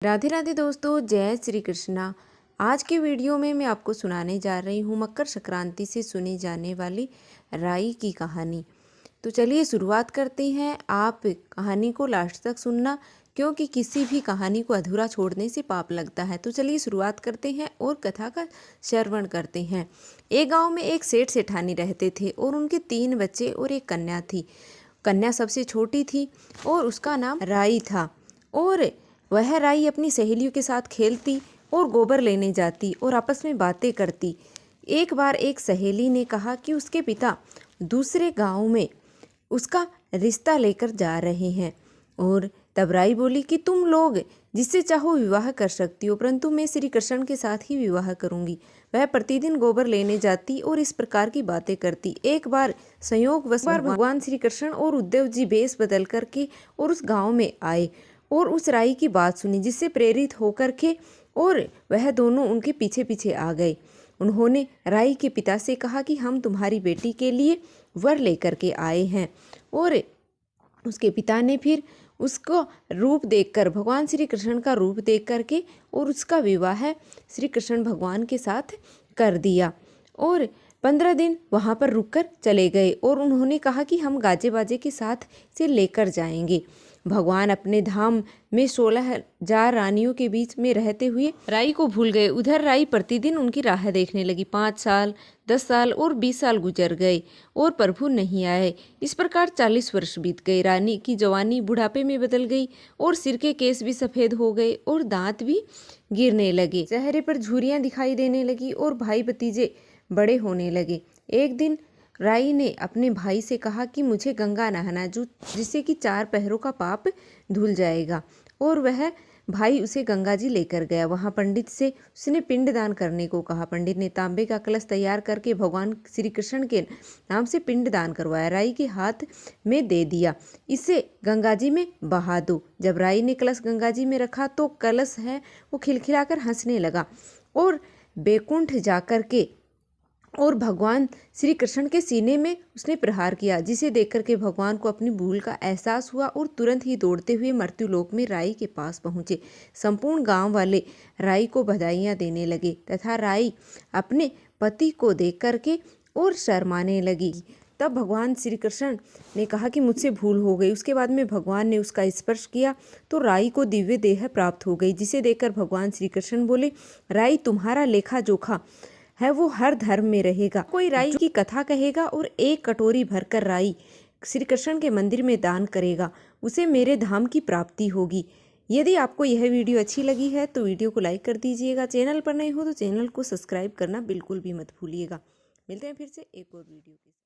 राधे राधे दोस्तों, जय श्री कृष्णा। आज के वीडियो में मैं आपको सुनाने जा रही हूँ मकर संक्रांति से सुनी जाने वाली राई की कहानी। तो चलिए शुरुआत करते हैं। आप कहानी को लास्ट तक सुनना, क्योंकि किसी भी कहानी को अधूरा छोड़ने से पाप लगता है। तो चलिए शुरुआत करते हैं और कथा का श्रवण करते हैं। एक गाँव में एक सेठ सेठानी रहते थे और उनके 3 बच्चे और एक कन्या थी। कन्या सबसे छोटी थी और उसका नाम राई था। और वह राई अपनी सहेलियों के साथ खेलती और गोबर लेने जाती और आपस में बातें करती। एक बार एक सहेली ने कहा कि उसके पिता दूसरे गांव में उसका रिश्ता लेकर जा रहे हैं। और तब राई बोली कि तुम लोग जिससे चाहो विवाह कर सकती हो, परंतु मैं श्री कृष्ण के साथ ही विवाह करूंगी। वह प्रतिदिन गोबर लेने जाती और इस प्रकार की बातें करती। एक बार संयोगवश भगवान श्री कृष्ण और उद्धव जी वेश बदल करके और उस गांव में आए और उस राई की बात सुनी, जिससे प्रेरित होकर के और वह दोनों उनके पीछे पीछे आ गए। उन्होंने राई के पिता से कहा कि हम तुम्हारी बेटी के लिए वर लेकर के आए हैं। और उसके पिता ने फिर उसको रूप देखकर, भगवान श्री कृष्ण का रूप देख करके और उसका विवाह श्री कृष्ण भगवान के साथ कर दिया। और 15 दिन वहाँ पर रुककर चले गए और उन्होंने कहा कि हम गाजे बाजे के साथ इसे लेकर जाएंगे। भगवान अपने धाम में 16,000 रानियों के बीच में रहते हुए राई को भूल गए। उधर राई प्रतिदिन उनकी राह देखने लगी। 5 साल, 10 साल और 20 साल गुजर गए और प्रभु नहीं आए। इस प्रकार 40 वर्ष बीत गए। रानी की जवानी बुढ़ापे में बदल गई और सिर के केस भी सफेद हो गए और दांत भी गिरने लगे। चेहरे पर झुर्रियां दिखाई देने लगी और भाई भतीजे बड़े होने लगे। एक दिन राई ने अपने भाई से कहा कि मुझे गंगा नहाना, जिससे कि 4 पहरों का पाप धुल जाएगा। और वह भाई उसे गंगा जी लेकर गया। वहाँ पंडित से उसने पिंडदान करने को कहा। पंडित ने तांबे का कलश तैयार करके भगवान श्री कृष्ण के नाम से पिंडदान करवाया। राई के हाथ में दे दिया, इसे गंगा जी में बहा दो। जब राई ने कलश गंगा जी में रखा तो कलश है वो खिलखिलाकर हंसने लगा और बैकुंठ जाकर के और भगवान श्री कृष्ण के सीने में उसने प्रहार किया, जिसे देख करके भगवान को अपनी भूल का एहसास हुआ और तुरंत ही दौड़ते हुए मृत्युलोक में राई के पास पहुँचे। संपूर्ण गांव वाले राई को बधाइयाँ देने लगे तथा राई अपने पति को देख करके और शर्माने लगी। तब भगवान श्री कृष्ण ने कहा कि मुझसे भूल हो गई। उसके बाद में भगवान ने उसका स्पर्श किया तो राई को दिव्य देह प्राप्त हो गई, जिसे देखकर भगवान श्री कृष्ण बोले, राई तुम्हारा लेखा जोखा है वो हर धर्म में रहेगा। कोई राई की कथा कहेगा और 1 कटोरी भरकर राई श्री कृष्ण के मंदिर में दान करेगा, उसे मेरे धाम की प्राप्ति होगी। यदि आपको यह वीडियो अच्छी लगी है तो वीडियो को लाइक कर दीजिएगा। चैनल पर नए हो तो चैनल को सब्सक्राइब करना बिल्कुल भी मत भूलिएगा। मिलते हैं फिर से एक और वीडियो के साथ।